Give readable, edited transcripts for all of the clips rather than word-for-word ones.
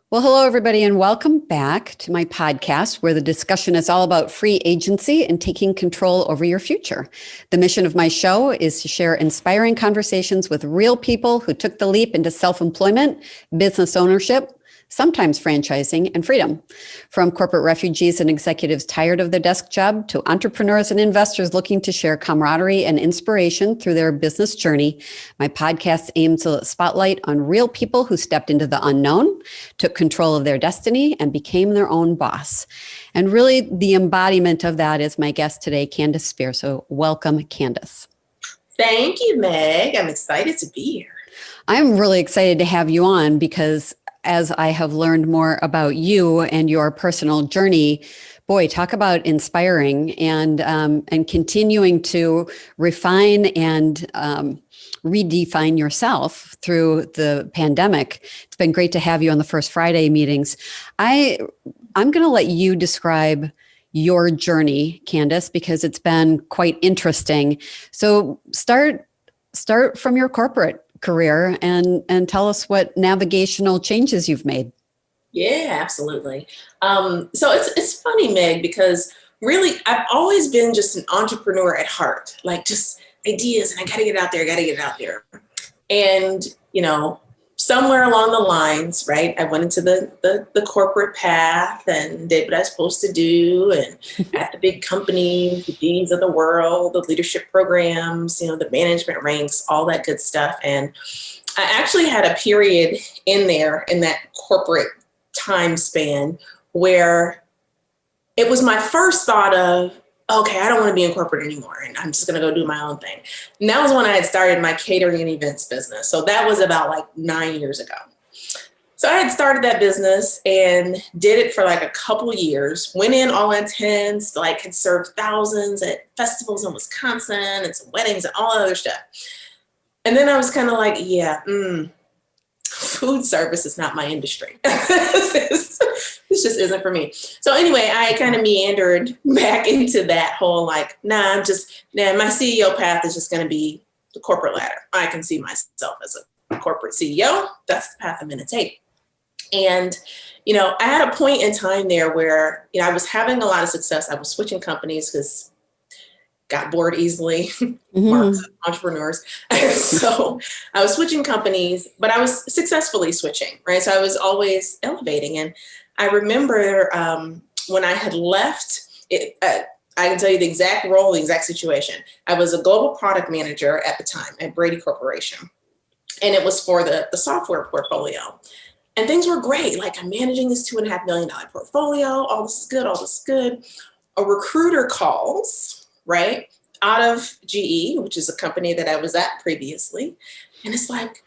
Well, hello, everybody, and welcome back to my podcast where the discussion is all about free agency and taking control over your future. The mission of my show is to share inspiring conversations with real people who took the leap into self-employment, business ownership, sometimes franchising, and freedom. From corporate refugees and executives tired of their desk job to entrepreneurs and investors looking to share camaraderie and inspiration through their business journey, my podcast aims to spotlight on real people who stepped into the unknown, took control of their destiny, and became their own boss. And really, the embodiment of that is my guest today, Candace Spears. So welcome, Candace. Thank you, Meg. I'm excited to be here. I'm really excited to have you on because as I have learned more about you and your personal journey, boy, talk about inspiring and continuing to refine and redefine yourself through the pandemic. It's been great to have you on the First Friday meetings. I'm going to let you describe your journey, Candace, because it's been quite interesting. So start from your corporate career and tell us what navigational changes you've made. Yeah, absolutely. So it's funny, Meg, because really I've always been just an entrepreneur at heart, like just ideas and I got to get it out there. And, somewhere along the lines, right, I went into the corporate path and did what I was supposed to do and at the big companies, the Ds of the world, the leadership programs, the management ranks, all that good stuff. And I actually had a period in there in that corporate time span where it was my first thought of, okay, I don't want to be in corporate anymore. And I'm just going to go do my own thing. And that was when I had started my catering and events business. So that was about like 9 years ago. So I had started that business and did it for like a couple years, went in all intense, like had served thousands at festivals in Wisconsin and some weddings and all that other stuff. And then I was kind of like, food service is not my industry. This just isn't for me. So anyway, I kind of meandered back into that whole like, my CEO path is just going to be the corporate ladder. I can see myself as a corporate CEO. That's the path I'm going to take. And, I had a point in time there where, I was having a lot of success. I was switching companies because got bored easily, entrepreneurs. So I was switching companies, but I was successfully switching, right? So I was always elevating. And I remember when I had left, I can tell you the exact role, the exact situation. I was a global product manager at the time at Brady Corporation. And it was for the software portfolio. And things were great. Like I'm managing this $2.5 million portfolio. All this is good. A recruiter calls, right, out of GE, which is a company that I was at previously. And it's like,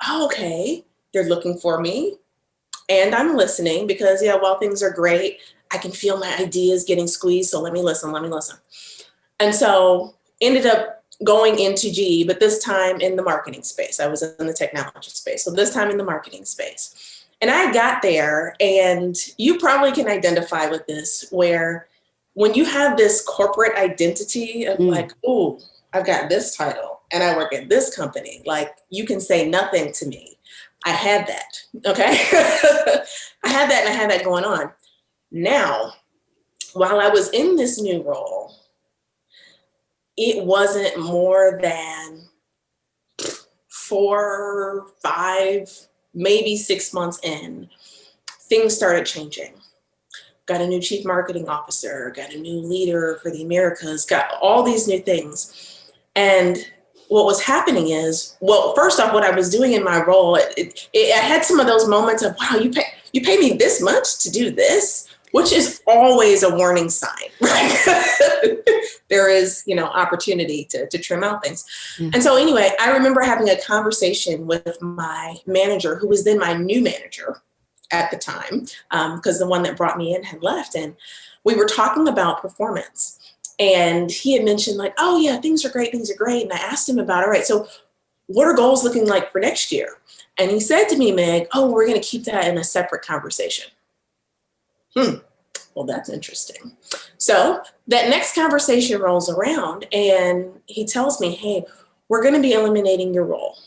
okay, they're looking for me. And I'm listening because, while things are great, I can feel my ideas getting squeezed. So let me listen. And so ended up going into GE, but this time in the marketing space. I was in the technology space. So this time in the marketing space. And I got there, and you probably can identify with this, where when you have this corporate identity of like, oh, I've got this title and I work at this company, like you can say nothing to me. I had that, okay? I had that going on. Now, while I was in this new role, it wasn't more than 4, 5, maybe 6 months in, things started changing. Got a new chief marketing officer, got a new leader for the Americas, got all these new things. And what was happening is, well, first off, what I was doing in my role, I had some of those moments of, wow, you pay me this much to do this, which is always a warning sign, right? There is, opportunity to trim out things. Yeah. And so anyway, I remember having a conversation with my manager, who was then my new manager at the time, because the one that brought me in had left. And we were talking about performance. And he had mentioned like, oh yeah, things are great. And I asked him about, all right, so what are goals looking like for next year? And he said to me, Meg, oh, we're going to keep that in a separate conversation. Well, that's interesting. So that next conversation rolls around and he tells me, hey, we're going to be eliminating your role.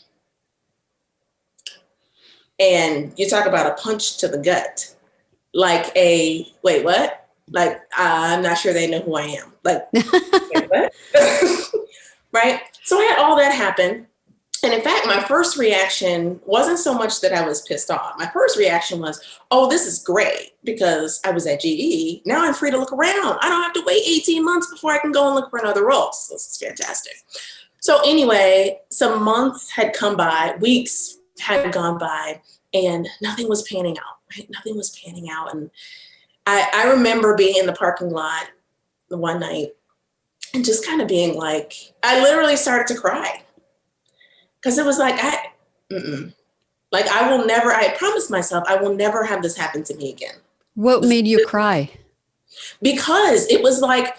And you talk about a punch to the gut, like wait, what? Like, I'm not sure they know who I am. Like, wait, what? Right? So I had all that happen. And in fact, my first reaction wasn't so much that I was pissed off. My first reaction was, oh, this is great, because I was at GE. Now I'm free to look around. I don't have to wait 18 months before I can go and look for another role. So this is fantastic. So anyway, some months had come by, weeks had gone by, and nothing was panning out, right? Nothing was panning out. And I remember being in the parking lot one night and just kind of being like, I literally started to cry. Because it was like, I promised myself I will never have this happen to me again. What made you cry? Because it was like,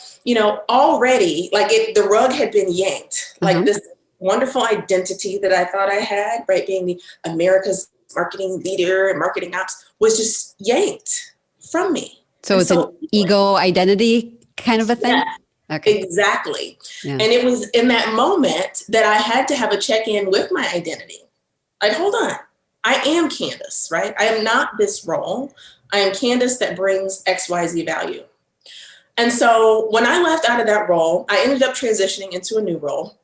already, like the rug had been yanked. Like this wonderful identity that I thought I had, right, being the America's marketing leader and marketing ops, was just yanked from me. So it's an ego identity kind of a thing? Yeah. Okay. Exactly. Yeah. And it was in that moment that I had to have a check-in with my identity. Like, hold on, I am Candace, right? I am not this role. I am Candace that brings XYZ value. And so when I left out of that role, I ended up transitioning into a new role,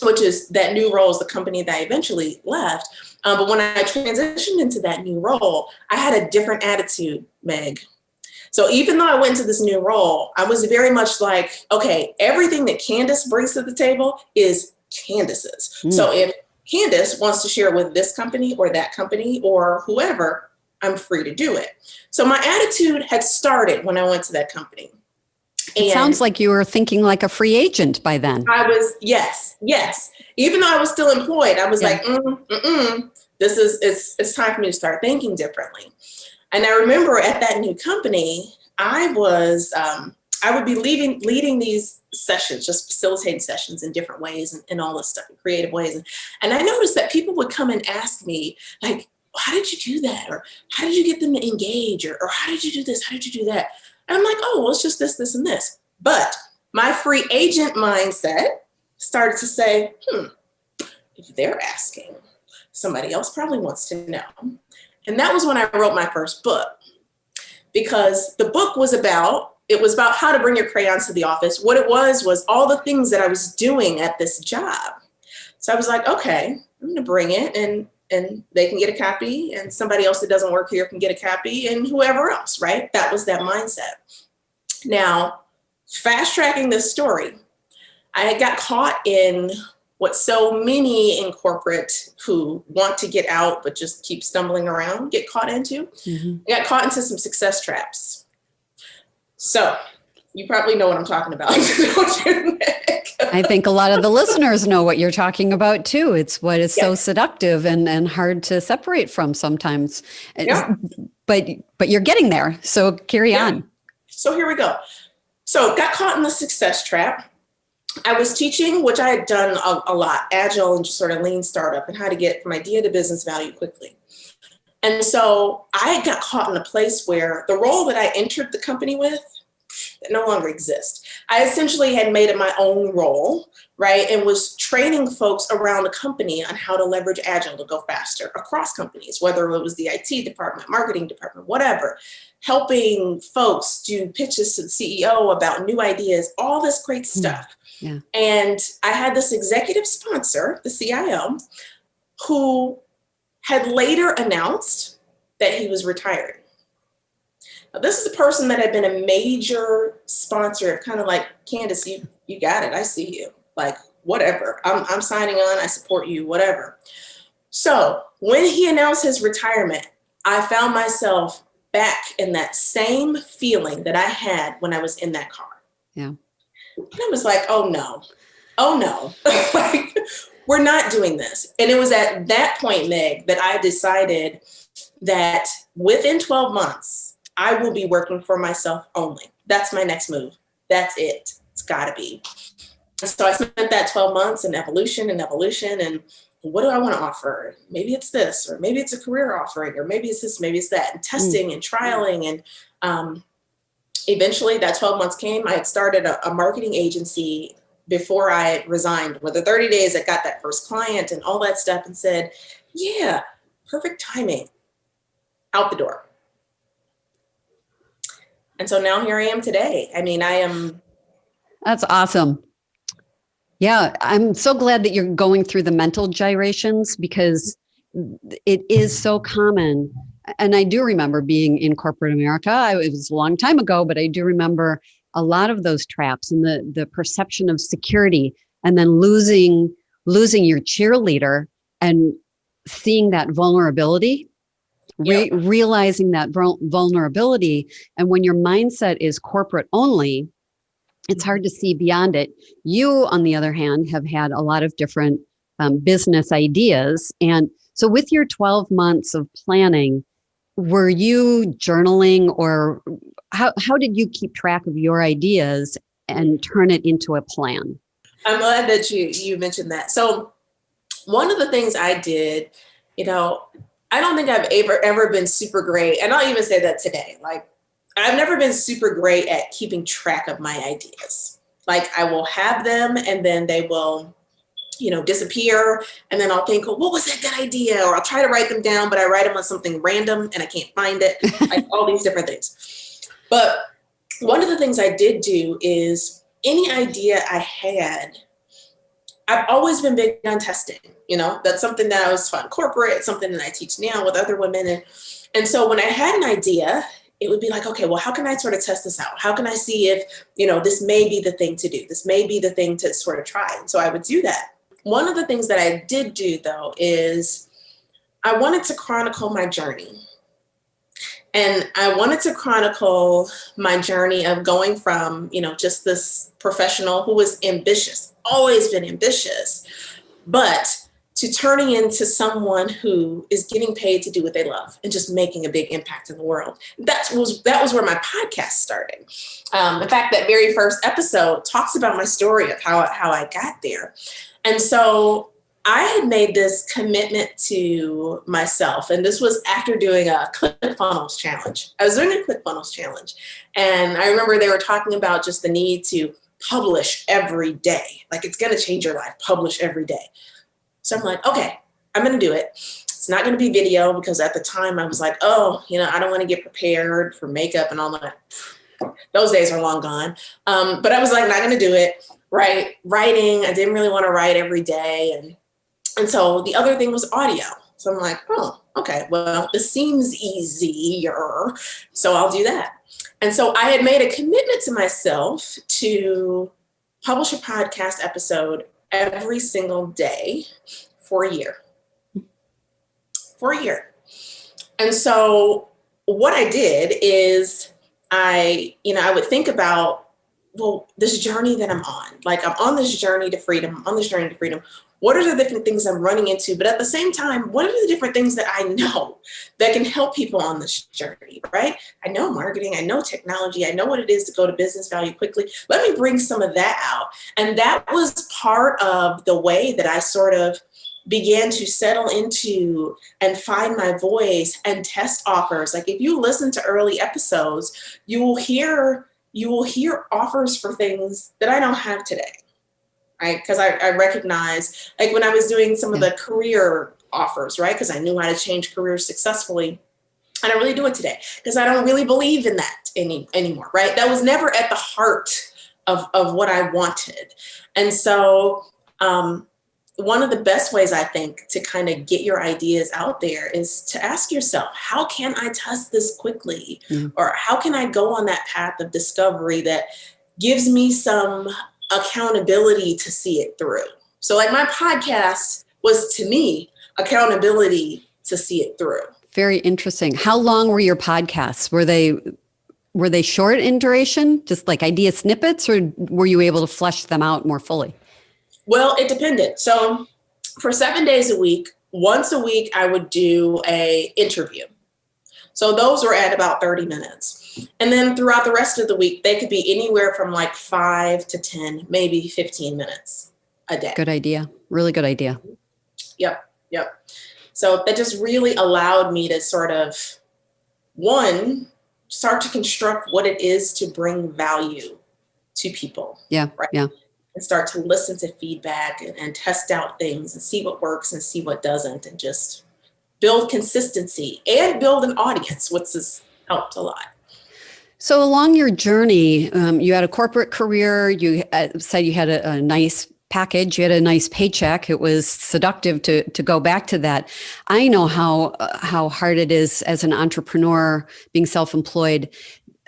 which is that new role is the company that I eventually left. But when I transitioned into that new role, I had a different attitude, Meg. So even though I went into this new role, I was very much like, okay, everything that Candace brings to the table is Candace's. So if Candace wants to share it with this company or that company or whoever, I'm free to do it. So my attitude had started when I went to that company. It sounds like you were thinking like a free agent by then. I was, yes. Even though I was still employed, I was like, it's time for me to start thinking differently. And I remember at that new company, I would be leading these sessions, just facilitating sessions in different ways and all this stuff in creative ways. And I noticed that people would come and ask me, like, how did you do that? Or how did you get them to engage? Or how did you do this? How did you do that? And I'm like, oh, well, it's just this, and this. But my free agent mindset started to say, if they're asking, somebody else probably wants to know. And that was when I wrote my first book, because the book was about how to bring your crayons to the office. What it was all the things that I was doing at this job. So I was like, okay, I'm going to bring it and they can get a copy, and somebody else that doesn't work here can get a copy, and whoever else, right? That was that mindset. Now, fast tracking this story, I got caught in what so many in corporate who want to get out but just keep stumbling around get caught into. I got caught into some success traps. So you probably know what I'm talking about. Don't you, Nick? I think a lot of the listeners know what you're talking about too. It's what is so seductive and hard to separate from sometimes. Yeah. But you're getting there. So carry on. So here we go. So got caught in the success trap. I was teaching, which I had done a lot, agile and just sort of lean startup, and how to get from idea to business value quickly. And so I got caught in a place where the role that I entered the company with that no longer exists. I essentially had made it my own role, right? And was training folks around the company on how to leverage agile to go faster across companies, whether it was the IT department, marketing department, whatever, helping folks do pitches to the CEO about new ideas, all this great stuff. Yeah. And I had this executive sponsor, the CIO, who had later announced that he was retiring. Now, this is a person that had been a major sponsor of kind of like, Candace, you got it. I see you. Like, whatever. I'm signing on. I support you, whatever. So when he announced his retirement, I found myself back in that same feeling that I had when I was in that car. Yeah. And I was like, oh no. Like, we're not doing this. And it was at that point, Meg, that I decided that within 12 months, I will be working for myself only. That's my next move. That's it. It's gotta be. So I spent that 12 months in evolution. And what do I want to offer? Maybe it's this, or maybe it's a career offering, or maybe it's this, maybe it's that, and testing and trialing. And eventually that 12 months came. I had started a marketing agency before I resigned. With the 30 days, I got that first client and all that stuff, and said, yeah, perfect timing. out the door. And so now here I am today. I mean, That's awesome. Yeah, I'm so glad that you're going through the mental gyrations because it is so common. And I do remember being in corporate America. It was a long time ago, but I do remember a lot of those traps and the perception of security, and then losing your cheerleader and seeing that vulnerability, realizing that vulnerability. And when your mindset is corporate only, it's hard to see beyond it. You, on the other hand, have had a lot of different business ideas. And so with your 12 months of planning, were you journaling, or how did you keep track of your ideas and turn it into a plan? I'm glad that you mentioned that. So one of the things I did, I don't think I've ever been super great. And I'll even say that today. Like, I've never been super great at keeping track of my ideas. Like, I will have them and then they will, disappear. And then I'll think, well, what was that good idea? Or I'll try to write them down, but I write them on something random and I can't find it. Like all these different things. But one of the things I did do is any idea I had, I've always been big on testing. That's something that I was taught in corporate. It's something that I teach now with other women. And so when I had an idea, it would be like, okay, well, how can I sort of test this out? How can I see if, this may be the thing to do? This may be the thing to sort of try. And so I would do that. One of the things that I did do, though, is I wanted to chronicle my journey. And I wanted to chronicle my journey of going from, just this professional who was ambitious, always been ambitious, but to turning into someone who is getting paid to do what they love and just making a big impact in the world. That was where my podcast started. In fact, that very first episode talks about my story of how I got there. And so I had made this commitment to myself, and this was after doing a ClickFunnels challenge. I was doing a ClickFunnels challenge, and I remember they were talking about just the need to publish every day. Like, it's going to change your life, publish every day. So I'm like, okay, I'm going to do it. It's not going to be video because at the time I was like, I don't want to get prepared for makeup and all that. Those days are long gone. But I was like, not going to do it. Right. Writing. I didn't really want to write every day. And so the other thing was audio. So I'm like, oh, okay, well, this seems easier. So I'll do that. And so I had made a commitment to myself to publish a podcast episode every single day for a year. And so what I did is I would think about, well, this journey that I'm on, like I'm on this journey to freedom, What are the different things I'm running into? But at the same time, what are the different things that I know that can help people on this journey, right? I know marketing, I know technology, I know what it is to go to business value quickly. Let me bring some of that out. And that was part of the way that I sort of began to settle into and find my voice and test offers. Like if you listen to early episodes, you will hear offers for things that I don't have today. Right? Because I recognize, like when I was doing some of the career offers, right? Because I knew how to change careers successfully. I don't really do it today because I don't really believe in that anymore, right? That was never at the heart of what I wanted. And so one of the best ways I think to kind of get your ideas out there is to ask yourself, how can I test this quickly? Or how can I go on that path of discovery that gives me some accountability to see it through? So like my podcast was to me accountability to see it through. Very interesting. How long were your podcasts? Were they short in duration, just like idea snippets, or were you able to flesh them out more fully? Well, it depended. So for 7 days a week, once a week, I would do an interview. So those were at about 30 minutes. And then throughout the rest of the week, they could be anywhere from like 5 to 10, maybe 15 minutes a day. Good idea. Really good idea. Yep. So that just really allowed me to sort of, one, start to construct what it is to bring value to people. Yeah. Right? Yeah. And start to listen to feedback and test out things and see what works and see what doesn't, and just build consistency and build an audience, which has helped a lot. So along your journey, you had a corporate career, you said you had a nice package, you had a nice paycheck. It was seductive to go back to that. I know how hard it is as an entrepreneur being self-employed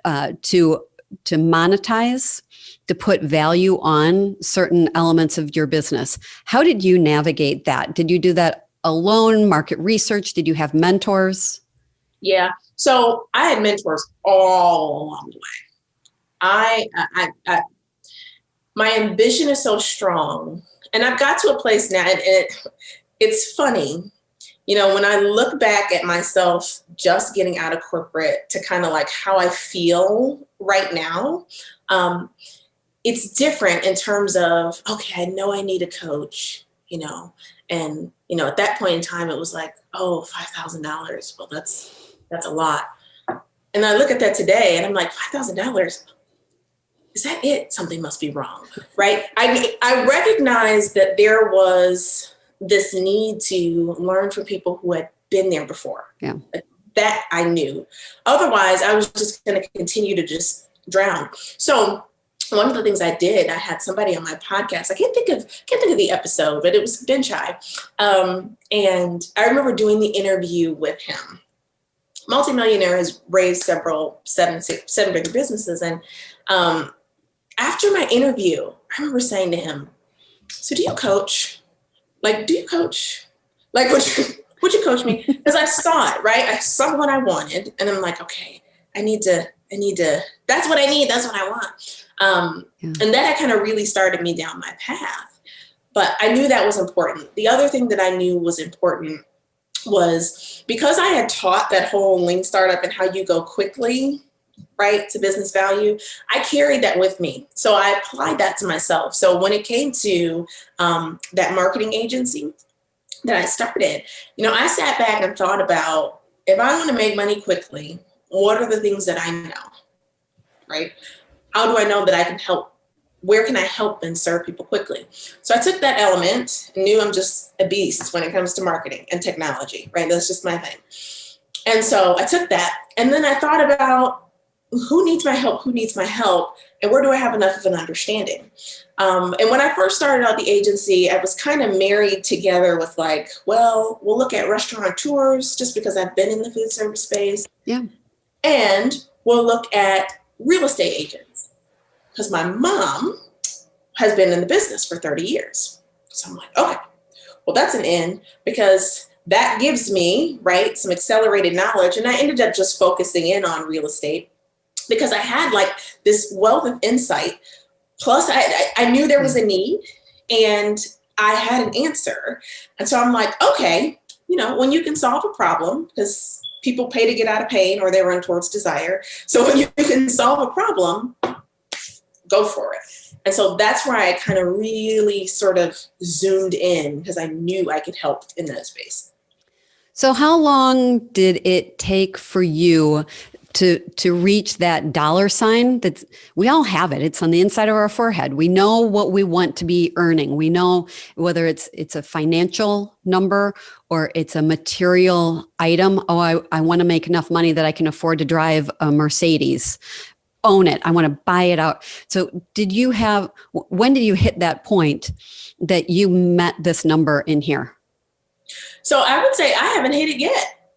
to monetize, to put value on certain elements of your business. How did you navigate that? Did you do that alone, market research? Did you have mentors? Yeah. So I had mentors all along the way. I my ambition is so strong, and I've got to a place now, and it's funny, when I look back at myself just getting out of corporate to kind of like how I feel right now. It's different in terms of, okay, I know I need a coach, and, at that point in time, it was like, oh, $5,000. Well, that's a lot. And I look at that today and I'm like, $5,000, is that it? Something must be wrong, right? I recognized that there was this need to learn from people who had been there before. Yeah. That I knew. Otherwise, I was just going to continue to just drown. So one of the things I did, I had somebody on my podcast. I can't think of the episode, but it was Ben Chai. And I remember doing the interview with him. Multimillionaire, has raised several seven-figure businesses. And after my interview, I remember saying to him, so do you coach? Like, do you coach? Like, would you coach me? Because I saw it, right? I saw what I wanted. And I'm like, okay, I need to, that's what I need. That's what I want. And that kind of really started me down my path. But I knew that was important. The other thing that I knew was important was because I had taught that whole lean startup and how you go quickly, right, to business value, I carried that with me. So I applied that to myself. So when it came to that marketing agency that I started, I sat back and thought about, if I want to make money quickly, what are the things that I know, right? How do I know that I can help? Where can I help and serve people quickly? So I took that element and knew I'm just a beast when it comes to marketing and technology, right? That's just my thing. And so I took that, and then I thought about who needs my help, and where do I have enough of an understanding? And when I first started out the agency, I was kind of married together with like, well, we'll look at restaurateurs just because I've been in the food service space. Yeah. And we'll look at real estate agents. Because my mom has been in the business for 30 years. So I'm like, okay, well, that's an in, because that gives me, right, some accelerated knowledge. And I ended up just focusing in on real estate because I had like this wealth of insight. Plus, I knew there was a need and I had an answer. And so I'm like, okay, when you can solve a problem, because people pay to get out of pain or they run towards desire. So when you can solve a problem, go for it. And so that's where I kind of really sort of zoomed in, because I knew I could help in that space. So how long did it take for you to reach that dollar sign? That's, we all have it. It's on the inside of our forehead. We know what we want to be earning. We know whether it's a financial number or it's a material item. Oh, I want to make enough money that I can afford to drive a Mercedes. Own it. I want to buy it out. So when did you hit that point that you met this number in here? So I would say I haven't hit it yet.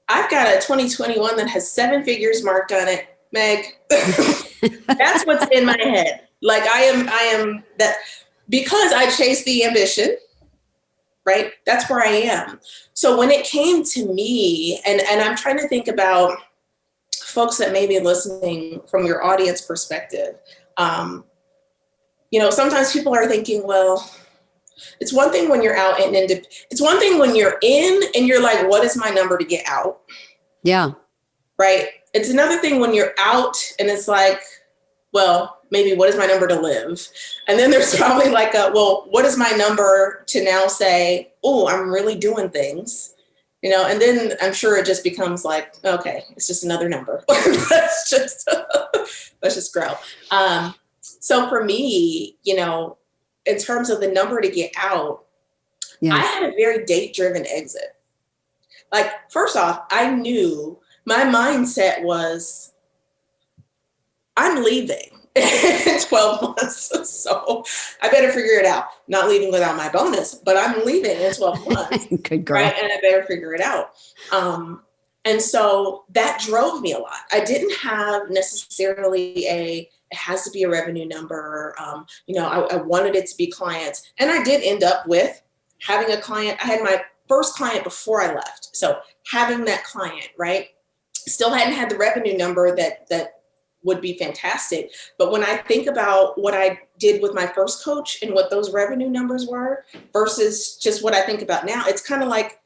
I've got a 2021 that has 7 figures marked on it, Meg. That's what's in my head. Like I am that, because I chased the ambition, right? That's where I am. So when it came to me, and I'm trying to think about folks that may be listening from your audience perspective, sometimes people are thinking, well, it's one thing when you're out and it's one thing when you're in and you're like, what is my number to get out? Yeah. Right. It's another thing when you're out and it's like, well, maybe what is my number to live? And then there's probably like what is my number to now say, oh, I'm really doing things. And then I'm sure it just becomes like, okay, it's just another number. let's just grow. So for me, in terms of the number to get out, I had a very date-driven exit. Like, first off, I knew my mindset was, I'm leaving in 12 months. So I better figure it out. Not leaving without my bonus, but I'm leaving in 12 months. Good girl. Right. And I better figure it out. And so that drove me a lot. I didn't have necessarily it has to be a revenue number. I wanted it to be clients. And I did end up with having a client. I had my first client before I left. So having that client, right? Still hadn't had the revenue number that would be fantastic. But when I think about what I did with my first coach and what those revenue numbers were versus just what I think about now, it's kind of like,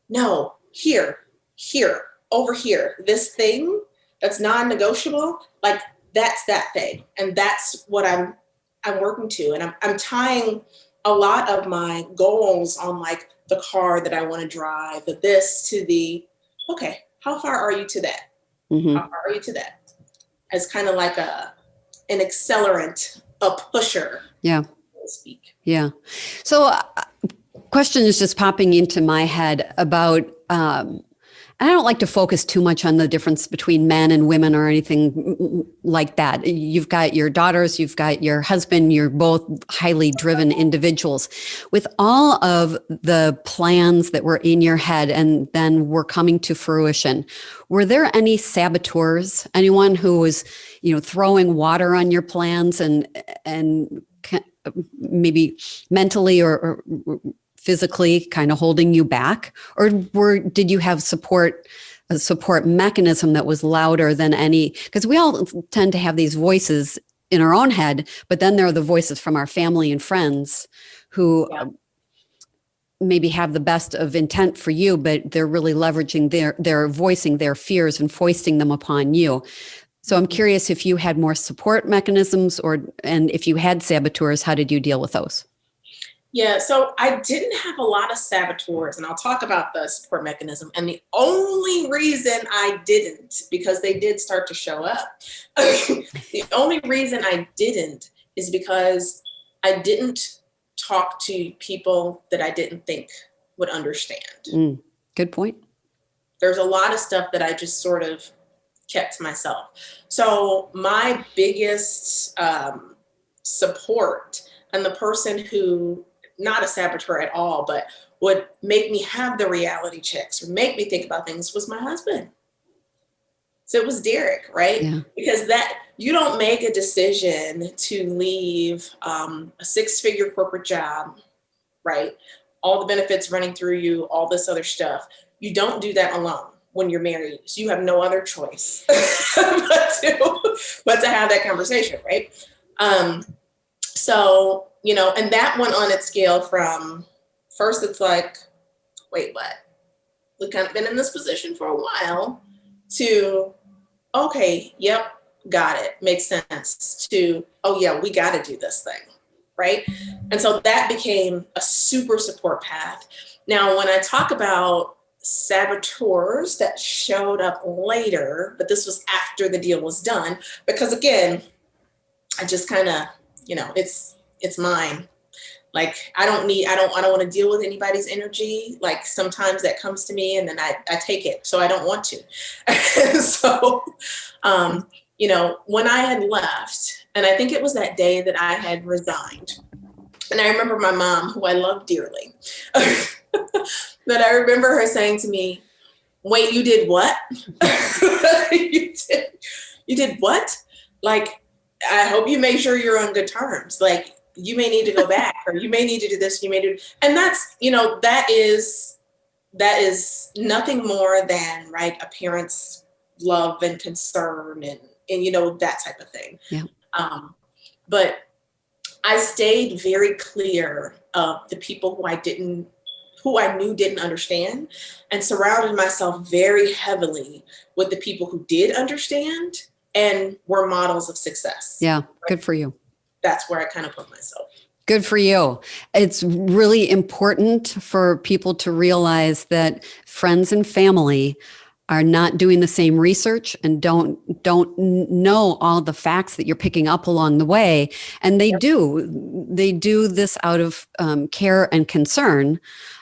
no, here, over here, this thing that's non-negotiable, like that's that thing. And that's what I'm working to. And I'm tying a lot of my goals on like the car that I want to drive, the this to the, okay, how far are you to that? Mm-hmm. How far are you to that? As kind of like an accelerant, a pusher, yeah, so to speak. Yeah. So question is just popping into my head about, I don't like to focus too much on the difference between men and women or anything like that. You've got your daughters, you've got your husband, you're both highly driven individuals. With all of the plans that were in your head and then were coming to fruition, were there any saboteurs, anyone who was, throwing water on your plans and maybe mentally or physically kind of holding you back? Or did you have a support mechanism that was louder than any? Because we all tend to have these voices in our own head, but then there are the voices from our family and friends who maybe have the best of intent for you, but they're really leveraging they're voicing their fears and foisting them upon you. So I'm curious if you had more support mechanisms and if you had saboteurs, how did you deal with those? Yeah, so I didn't have a lot of saboteurs, and I'll talk about the support mechanism. And the only reason I didn't, because they did start to show up, the only reason I didn't is because I didn't talk to people that I didn't think would understand. Good point. There's a lot of stuff that I just sort of kept to myself. So my biggest support, and the person who, not a saboteur at all, but would make me have the reality checks or make me think about things, was my husband. So it was Derek, right? Yeah. Because you don't make a decision to leave a 6-figure corporate job, right? All the benefits running through you, all this other stuff. You don't do that alone when you're married. So you have no other choice but to have that conversation, right? So, and that went on its scale from first, it's like, wait, what? We've kind of been in this position for a while, to, okay, yep, got it. Makes sense, to, oh yeah, we got to do this thing, right? And so that became a super support path. Now, when I talk about saboteurs that showed up later, but this was after the deal was done, because again, I just kind of, it's mine. Like, I don't want to deal with anybody's energy. Like, sometimes that comes to me and then I take it. So I don't want to. So, when I had left, and I think it was that day that I had resigned, and I remember my mom, who I love dearly, that I remember her saying to me, wait, you did what? You did what? Like, I hope you make sure you're on good terms. Like, you may need to go back, or you may need to do this, and that's, that is nothing more than, right, a parent's love and concern and that type of thing. Yeah. But I stayed very clear of the people who I knew didn't understand, and surrounded myself very heavily with the people who did understand and were models of success. Yeah. Good for you. That's where I kind of put myself. Good for you. It's really important for people to realize that friends and family are not doing the same research and don't know all the facts that you're picking up along the way. And they do this out of care and concern.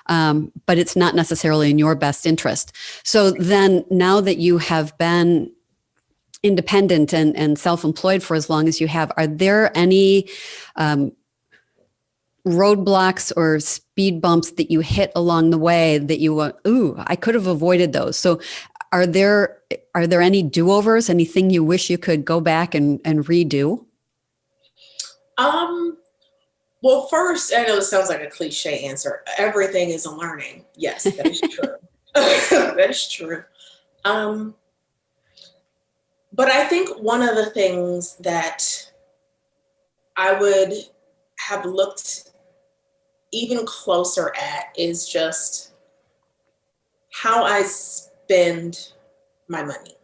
but it's not necessarily in your best interest. So then now that you have been independent and self-employed for as long as you have, are there any roadblocks or speed bumps that you hit along the way that you went, ooh, I could have avoided those? So are there any do-overs, anything you wish you could go back and redo? Well, first, I know it sounds like a cliche answer. Everything is a learning. Yes, that is true. That is true. But I think one of the things that I would have looked even closer at is just how I spend my money.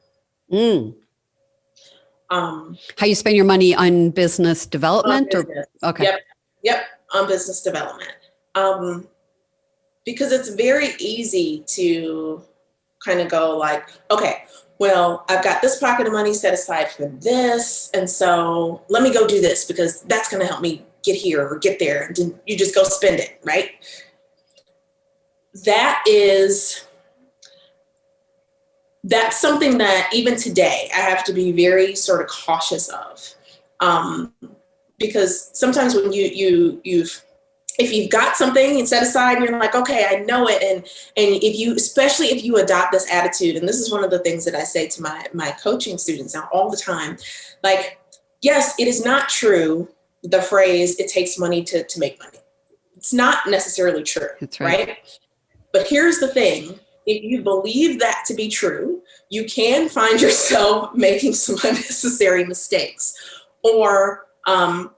How you spend your money on business development? On business. Or okay. Yep, on business development. Because it's very easy to kind of go like, okay, well, I've got this pocket of money set aside for this, and so let me go do this because that's going to help me get here or get there. And then you just go spend it, right? That's something that even today I have to be very sort of cautious of, because sometimes when if you've got something set aside and you're like, okay, I know it, and especially if you adopt this attitude, and this is one of the things that I say to my coaching students now all the time, like, yes, it is not true, the phrase, it takes money to make money. It's not necessarily true. That's right? But here's the thing. If you believe that to be true, you can find yourself making some unnecessary mistakes or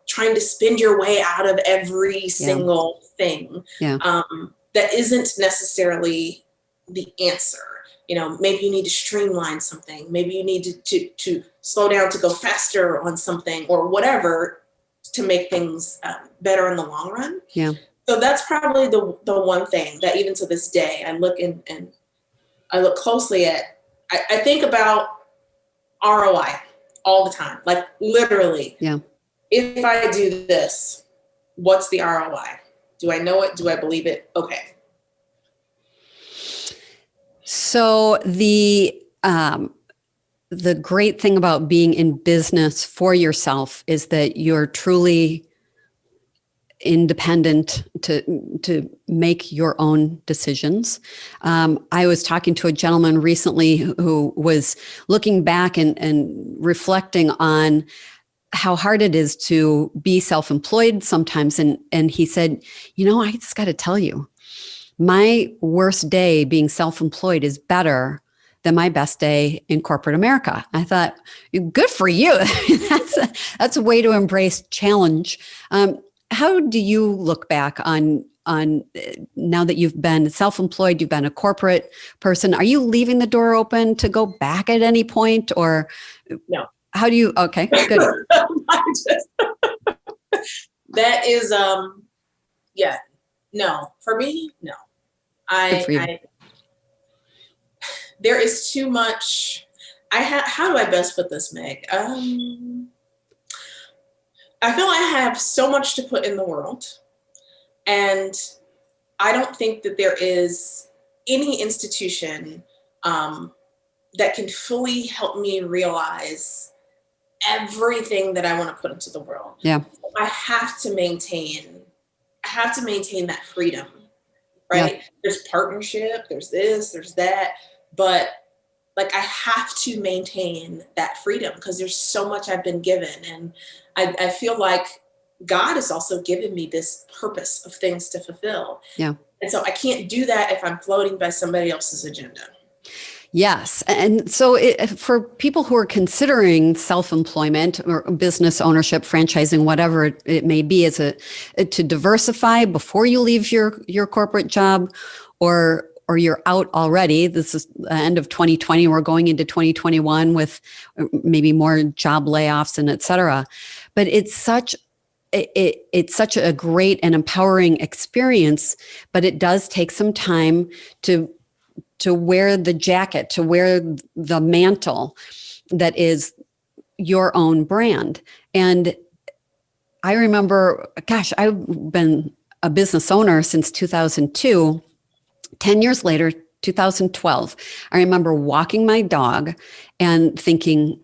trying to spend your way out of every single thing that isn't necessarily the answer. You know, maybe you need to streamline something. Maybe you need to slow down to go faster on something or whatever to make things better in the long run. Yeah. So that's probably the one thing that even to this day, I look and I look closely at. I think about ROI all the time, like literally. Yeah. If I do this, what's the ROI? Do I know it? Do I believe it? Okay. So the great thing about being in business for yourself is that you're truly independent to make your own decisions. I was talking to a gentleman recently who was looking back and reflecting on how hard it is to be self-employed sometimes. And he said, you know, I just got to tell you, my worst day being self-employed is better than my best day in corporate America. I thought, good for you. That's a way to embrace challenge. How do you look back on now that you've been self-employed, you've been a corporate person? Are you leaving the door open to go back at any point, or no? How do you? Okay, good. That is, yeah, no, for me, no. There is too much. How do I best put this, Meg? I feel I have so much to put in the world, and I don't think that there is any institution that can fully help me realize everything that I want to put into the world. Yeah. I have to maintain that freedom, right? Yeah. There's partnership, there's this, there's that, but like I have to maintain that freedom because there's so much I've been given. And I feel like God has also given me this purpose of things to fulfill. Yeah. And so I can't do that if I'm floating by somebody else's agenda. Yes. And so for people who are considering self-employment or business ownership, franchising, whatever it may be, to diversify before you leave your corporate job, or you're out already. This is the end of 2020. We're going into 2021 with maybe more job layoffs and et cetera. But it's such a great and empowering experience, but it does take some time to wear the jacket, to wear the mantle that is your own brand. And I remember, gosh, I've been a business owner since 2002. 10 years later, 2012, I remember walking my dog and thinking,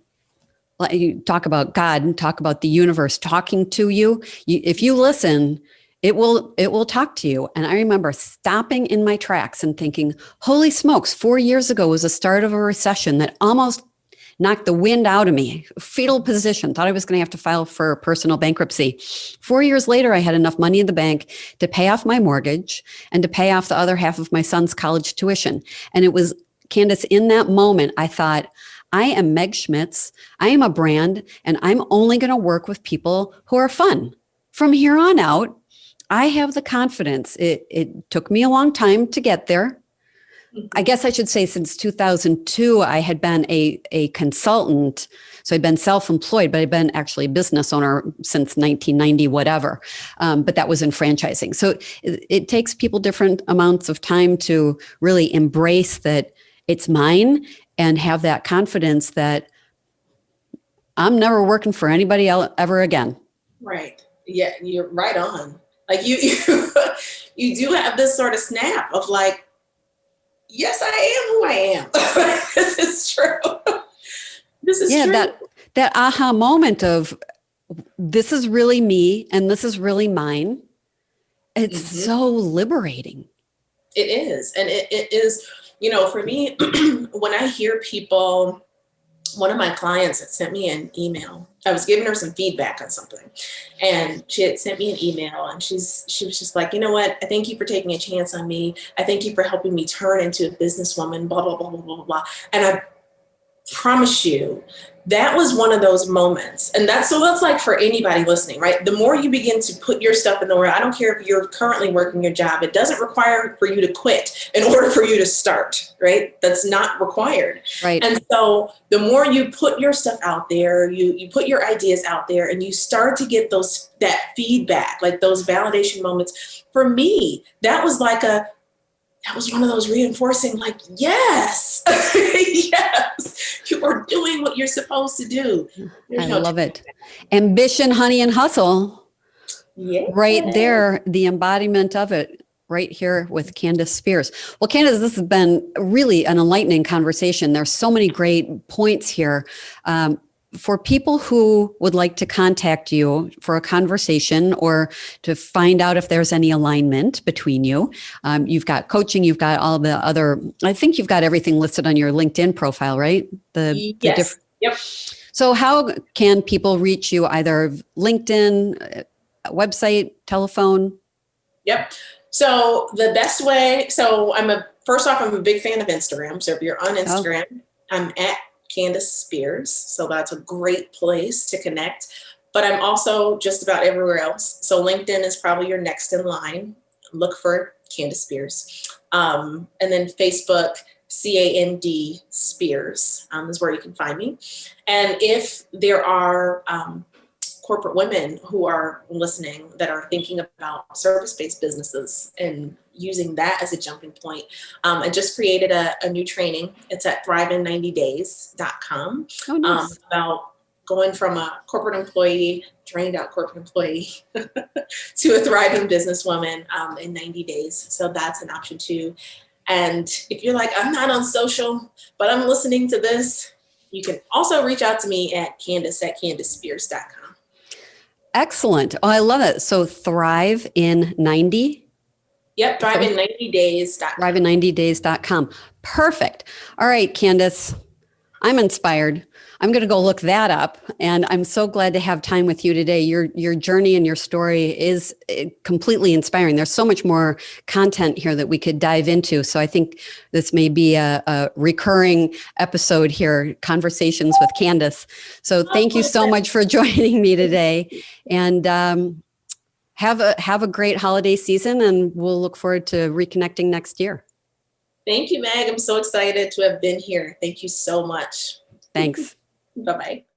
like, you talk about God and talk about the universe talking to you. If you listen, it will talk to you. And I remember stopping in my tracks and thinking, holy smokes, 4 years ago was the start of a recession that almost knocked the wind out of me. Fetal position, thought I was going to have to file for personal bankruptcy. 4 years later, I had enough money in the bank to pay off my mortgage and to pay off the other half of my son's college tuition. And it was, Candace, in that moment, I thought, I am Meg Schmitz. I am a brand, and I'm only going to work with people who are fun. From here on out, I have the confidence. It took me a long time to get there. I guess I should say since 2002, I had been a consultant. So I'd been self-employed, but I'd been actually a business owner since 1990, whatever. But that was in franchising. So it takes people different amounts of time to really embrace that it's mine and have that confidence that I'm never working for anybody else ever again. Right. Yeah, you're right on. Like you you do have this sort of snap of like, yes, I am who I am. This is true. This is true. That aha moment of this is really me and this is really mine. It's so liberating. It is. And it is, for me, when I hear people, one of my clients had sent me an email. I was giving her some feedback on something, and she had sent me an email, and she was just like, you know what? I thank you for taking a chance on me. I thank you for helping me turn into a businesswoman, blah, blah, blah, blah, blah, blah. And I promise you, that was one of those moments. And that's like for anybody listening, right? The more you begin to put your stuff in the world, I don't care if you're currently working your job, it doesn't require for you to quit in order for you to start, right? That's not required. Right. And so the more you put your stuff out there, you put your ideas out there, and you start to get that feedback, like those validation moments. For me, that was one of those reinforcing, like, yes, yes, you are doing what you're supposed to do. I love it. Ambition, honey, and hustle. Yeah. Right there, the embodiment of it right here with Candace Spears. Well, Candace, this has been really an enlightening conversation. There's so many great points here. For people who would like to contact you for a conversation or to find out if there's any alignment between you, you've got coaching, you've got all the other, I think you've got everything listed on your LinkedIn profile, right? Yes. Yep. So how can people reach you? Either LinkedIn, website, telephone? Yep. So the best way, I'm a big fan of Instagram. So if you're on Instagram, I'm at Candace Spears. So that's a great place to connect. But I'm also just about everywhere else. So LinkedIn is probably your next in line. Look for Candace Spears. And then Facebook, CAND Spears is where you can find me. And if there are corporate women who are listening that are thinking about service-based businesses and using that as a jumping point, I just created a new training. It's at thrivein90days.com. Oh, nice. About going from a corporate employee, drained out corporate employee, to a thriving businesswoman in 90 days. So that's an option too. And if you're like, I'm not on social, but I'm listening to this, you can also reach out to me at Candace@CandaceSpears.com. Excellent. Oh, I love it. So Thrive in 90. Yep. Thrivein90days.com. Thrivein90days.com. Perfect. All right, Candace, I'm inspired. I'm going to go look that up. And I'm so glad to have time with you today. Your journey and your story is completely inspiring. There's so much more content here that we could dive into. So I think this may be a recurring episode here, Conversations with Candace. So thank you so much for joining me today. And have a great holiday season. And we'll look forward to reconnecting next year. Thank you, Meg. I'm so excited to have been here. Thank you so much. Thanks. Bye-bye.